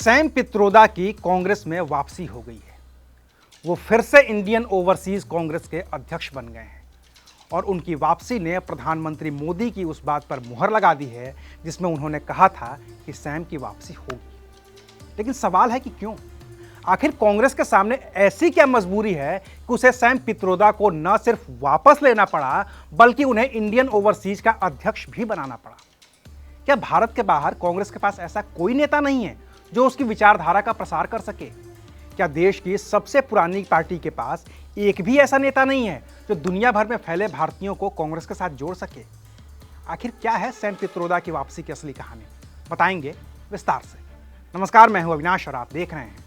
Sam Pitroda की कांग्रेस में वापसी हो गई है। वो फिर से इंडियन ओवरसीज कांग्रेस के अध्यक्ष बन गए हैं और उनकी वापसी ने प्रधानमंत्री मोदी की उस बात पर मुहर लगा दी है जिसमें उन्होंने कहा था कि सैम की वापसी होगी। लेकिन सवाल है कि क्यों? आखिर कांग्रेस के सामने ऐसी क्या मजबूरी है कि उसे सैम पित्रोदा को न सिर्फ वापस लेना पड़ा बल्कि उन्हें इंडियन ओवरसीज का अध्यक्ष भी बनाना पड़ा? क्या भारत के बाहर कांग्रेस के पास ऐसा कोई नेता नहीं है जो उसकी विचारधारा का प्रसार कर सके? क्या देश की सबसे पुरानी पार्टी के पास एक भी ऐसा नेता नहीं है जो दुनिया भर में फैले भारतीयों को कांग्रेस के साथ जोड़ सके? आखिर क्या है सैम पित्रोदा की वापसी की असली कहानी, बताएंगे विस्तार से। नमस्कार, मैं हूं अविनाश और आप देख रहे हैं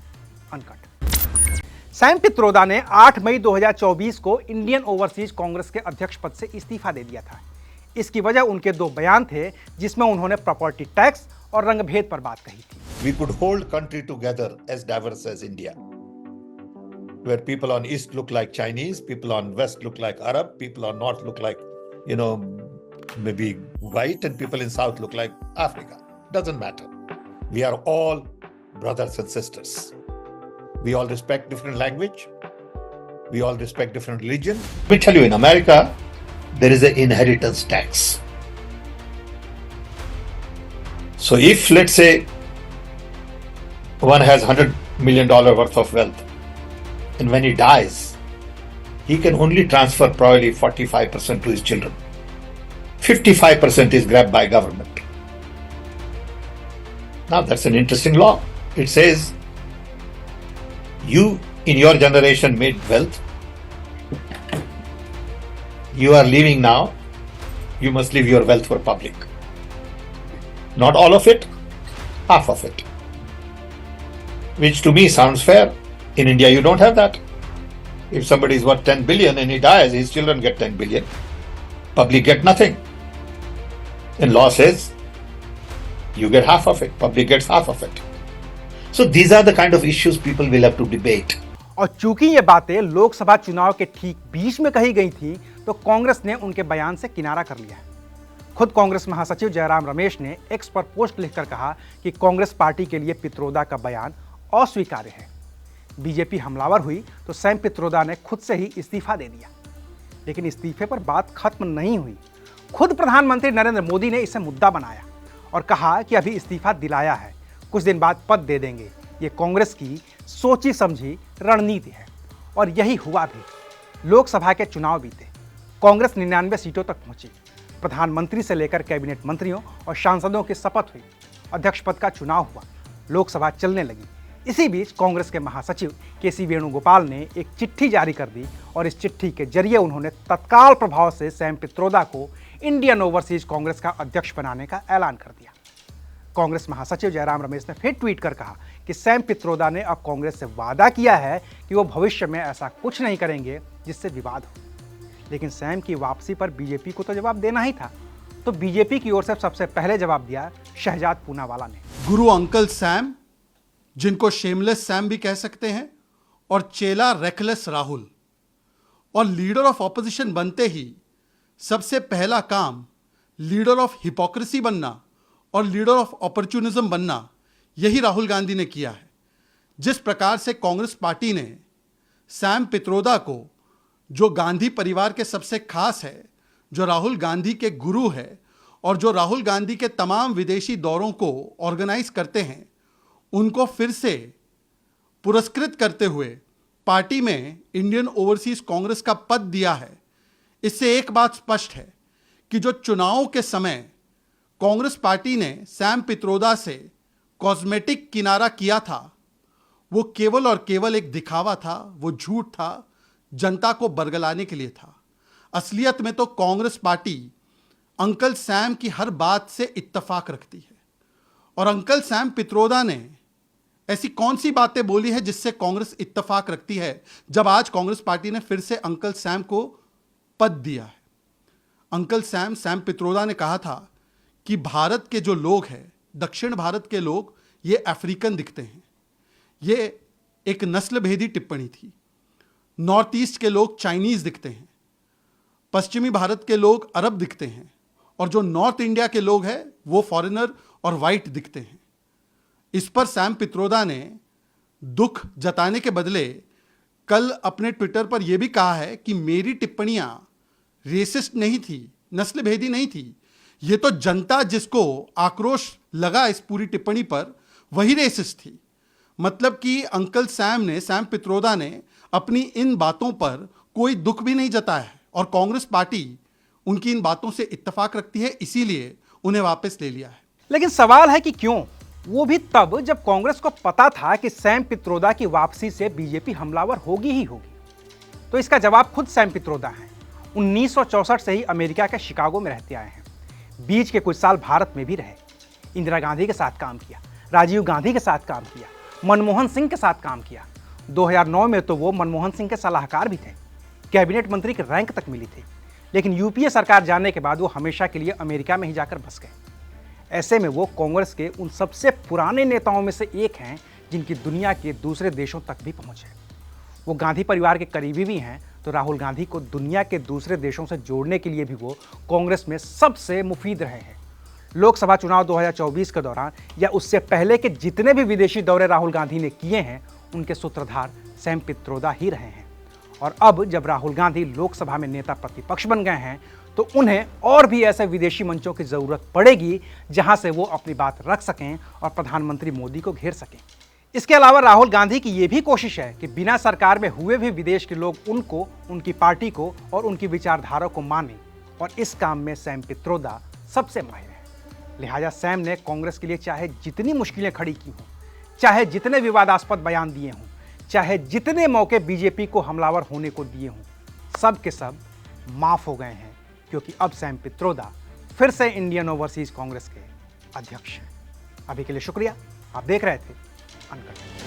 अनकट। सैम पित्रोदा ने 8 मई 2024 को इंडियन ओवरसीज कांग्रेस के अध्यक्ष पद से इस्तीफा दे दिया था। इसकी वजह उनके 2 बयान थे जिसमें उन्होंने प्रॉपर्टी टैक्स और रंगभेद पर बात कही थी। We could hold country together as diverse as India, where people on East look like Chinese, people on West look like Arab, people on North look like, maybe white, and people in South look like Africa. Doesn't matter. We are all brothers and sisters. We all respect different language. We all respect different religion. Let me tell you, in America, there is an inheritance tax. So if, let's say, one has $100 million worth of wealth, and when he dies, he can only transfer probably 45% to his children. 55% is grabbed by government. Now that's an interesting law. It says, you in your generation made wealth. You are leaving now. You must leave your wealth for public. Not all of it, half of it. Which to me sounds fair. In India, you don't have that. If somebody is worth 10 billion and he dies, his children get 10 billion. Public get nothing. And law says, you get half of it, public gets half of it. So these are the kind of issues people will have to debate. और चूंकि ये बातें लोकसभा चुनाव के ठीक बीच में कही गई थी, तो कांग्रेस ने उनके बयान से किनारा कर लिया है। खुद कांग्रेस महासचिव जयराम रमेश ने एक्स पर पोस्ट लिखकर कहा कि कांग्रेस पार्टी के लिए पित्रोदा का बयान अस्वीकार्य है। बीजेपी हमलावर हुई तो सैम पित्रोदा ने खुद से ही इस्तीफा दे दिया। लेकिन इस्तीफे पर बात खत्म नहीं हुई। खुद प्रधानमंत्री नरेंद्र मोदी ने इसे मुद्दा बनाया और कहा कि अभी इस्तीफा दिलाया है, कुछ दिन बाद पद दे देंगे। ये कांग्रेस की सोची समझी रणनीति है और यही हुआ भी। लोकसभा के चुनाव बीते, कांग्रेस 99 सीटों तक पहुंची। प्रधानमंत्री से लेकर कैबिनेट मंत्रियों और सांसदों की शपथ हुई। अध्यक्ष पद का चुनाव हुआ, लोकसभा चलने लगी। इसी बीच कांग्रेस के महासचिव केसी वेणुगोपाल ने एक चिट्ठी जारी कर दी और इस चिट्ठी के जरिए उन्होंने तत्काल प्रभाव से सैम पित्रोदा को इंडियन ओवरसीज कांग्रेस का अध्यक्ष बनाने का ऐलान कर दिया। कांग्रेस महासचिव जयराम रमेश ने फिर ट्वीट कर कहा कि सैम पित्रोदा ने अब कांग्रेस से वादा किया है कि वो भविष्य में ऐसा कुछ नहीं करेंगे जिससे विवाद हो। लेकिन सैम की वापसी पर बीजेपी को तो जवाब देना ही था, तो बीजेपी की ओर से सबसे पहले जवाब दिया शहजाद पूनावाला ने। गुरु अंकल सैम, जिनको शेमलेस सैम भी कह सकते हैं, और चेला रेकलेस राहुल, और लीडर ऑफ ऑपोजिशन बनते ही सबसे पहला काम लीडर ऑफ हिपोक्रेसी बनना और लीडर ऑफ अपॉर्चुनिज्म बनना, यही राहुल गांधी ने किया है। जिस प्रकार से कांग्रेस पार्टी ने सैम पित्रोदा को, जो गांधी परिवार के सबसे खास है, जो राहुल गांधी के गुरु है और जो राहुल गांधी के तमाम विदेशी दौरों को ऑर्गेनाइज करते हैं, उनको फिर से पुरस्कृत करते हुए पार्टी में इंडियन ओवरसीज कांग्रेस का पद दिया है। इससे एक बात स्पष्ट है कि जो चुनावों के समय कांग्रेस पार्टी ने सैम पित्रोदा से कॉस्मेटिक किनारा किया था, वो केवल और केवल एक दिखावा था, वो झूठ था, जनता को बरगलाने के लिए था। असलियत में तो कांग्रेस पार्टी अंकल सैम की हर बात से इत्तेफाक रखती है। और अंकल सैम पित्रोदा ने ऐसी कौन सी बातें बोली है जिससे कांग्रेस इत्तेफाक रखती है, जब आज कांग्रेस पार्टी ने फिर से अंकल सैम को पद दिया है। अंकल सैम पित्रोदा ने कहा था कि भारत के जो लोग हैं, दक्षिण भारत के लोग, ये अफ्रीकन दिखते हैं। ये एक नस्ल भेदी टिप्पणी थी। नॉर्थ ईस्ट के लोग चाइनीज दिखते हैं, पश्चिमी भारत के लोग अरब दिखते हैं, और जो नॉर्थ इंडिया के लोग हैं वो फॉरेनर और वाइट दिखते हैं। इस पर सैम पित्रोदा ने दुख जताने के बदले कल अपने ट्विटर पर यह भी कहा है कि मेरी टिप्पणियां रेसिस्ट नहीं थी, नस्ल भेदी नहीं थी। ये तो जनता जिसको आक्रोश लगा इस पूरी टिप्पणी पर, वही रेसिस्ट थी। मतलब कि अंकल सैम पित्रोदा ने अपनी इन बातों पर कोई दुख भी नहीं जताया है और कांग्रेस पार्टी उनकी इन बातों से इत्तेफाक रखती है, इसीलिए उन्हें वापस ले लिया है। लेकिन सवाल है कि क्यों? वो भी तब जब कांग्रेस को पता था कि सैम पित्रोदा की वापसी से बीजेपी हमलावर होगी ही होगी। तो इसका जवाब खुद सैम पित्रोदा हैं। 1964 से ही अमेरिका के शिकागो में रहते आए हैं। बीच के कुछ साल भारत में भी रहे। इंदिरा गांधी के साथ काम किया, राजीव गांधी के साथ काम किया, मनमोहन सिंह के साथ काम किया। 2009 में तो वो मनमोहन सिंह के सलाहकार भी थे, कैबिनेट मंत्री की रैंक तक मिली थी। लेकिन यूपीए सरकार जाने के बाद वो हमेशा के लिए अमेरिका में ही जाकर बस गए। ऐसे में वो कांग्रेस के उन सबसे पुराने नेताओं में से एक हैं जिनकी दुनिया के दूसरे देशों तक भी पहुंच है। वो गांधी परिवार के करीबी भी हैं, तो राहुल गांधी को दुनिया के दूसरे देशों से जोड़ने के लिए भी वो कांग्रेस में सबसे मुफीद रहे हैं। लोकसभा चुनाव 2024 के दौरान या उससे पहले के जितने भी विदेशी दौरे राहुल गांधी ने किए हैं, उनके सूत्रधार सैम पित्रोदा ही रहे हैं। और अब जब राहुल गांधी लोकसभा में नेता प्रतिपक्ष बन गए हैं, तो उन्हें और भी ऐसे विदेशी मंचों की जरूरत पड़ेगी जहां से वो अपनी बात रख सकें और प्रधानमंत्री मोदी को घेर सकें। इसके अलावा राहुल गांधी की ये भी कोशिश है कि बिना सरकार में हुए भी विदेश के लोग उनको, उनकी पार्टी को और उनकी विचारधारा को माने, और इस काम में सैम पित्रोदा सबसे माहिर है। लिहाजा सैम ने कांग्रेस के लिए चाहे जितनी मुश्किलें खड़ी की हों, चाहे जितने विवादास्पद बयान दिए हों, चाहे जितने मौके बीजेपी को हमलावर होने को दिए हों, सब के सब माफ हो गए हैं, क्योंकि अब सैम पित्रोदा फिर से इंडियन ओवरसीज कांग्रेस के अध्यक्ष हैं। अभी के लिए शुक्रिया। आप देख रहे थे अनकट।